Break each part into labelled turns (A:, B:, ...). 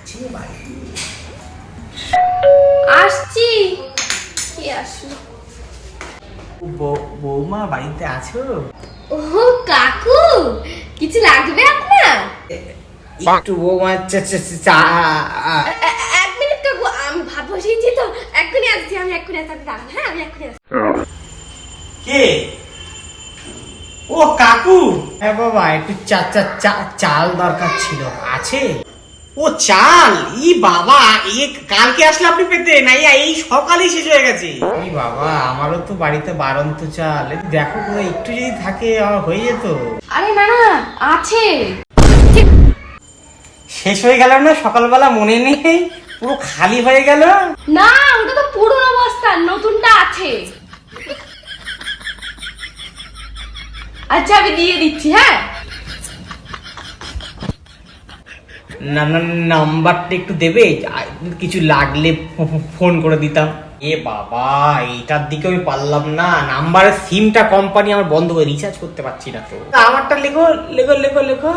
A: আছে বাড়ি।
B: আসছি। কি আসলো?
A: বৌমা বাড়িতে আছো?
B: ও কাকু, কিছু লাগবে আপনার?
A: একটু বৌমা চা।
B: এক মিনিট কাকু, আমি ভাত বসিয়েছি তো, এক্ষুনি আসছি। আমি এক্ষুনি আসছি, দাঁড়ান। হ্যাঁ, আমি এক্ষুনি আসছি।
A: কে? ও কাকু। হ্যাঁ বাবা, একটু চাল দরকার ছিল, আছে? ও চাল, ই বাবা, কালকে আসলে আপনি পেতে না, এই সকালেই শেষ হয়ে গেছে। ই বাবা, আমারও তো বাড়িতে বাড়ন্ত চাল, একটু দেখো পুরো, একটু যদি থাকে আমার হয়ে যেত।
B: আরে না না, আছে।
A: শেষ হয়ে গেল না? সকালবেলা মনে নেই, পুরো খালি হয়ে গেল।
B: না, ওটা তো পুরো অবস্থা, নতুনটা আছে। আচ্ছা, আমি দিয়ে দিচ্ছি। হ্যাঁ,
A: না না, নাম্বারটা একটু দেবে, কিছু লাগলে ফোন করে দিতাম। এ বাবা, এইটার দিকে আমি পারলাম না, নাম্বারের সিমটা কোম্পানি আমার বন্ধ করে, রিচার্জ করতে পারছি না তো। আমারটা লেখো লেখো লেখো লেখো,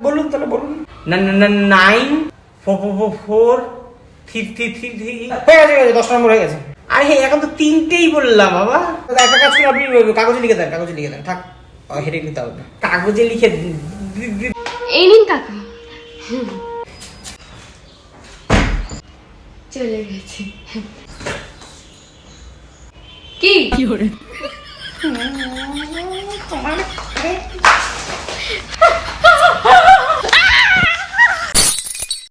A: বলুন তাহলে বলুন। না না না, 9443333 হয়ে গেছে, 10 নম্বর হয়ে গেছে। আরে এখন তো 3টেই বললাম বাবা। একটা কাজ করে আপনি কাগজে লিখে দেন, কাগজে লিখে দেন, থাক হেঁটে নিতে হবে না, কাগজে লিখে
B: এই নিন কাকু। চলে গেছে। কি করে?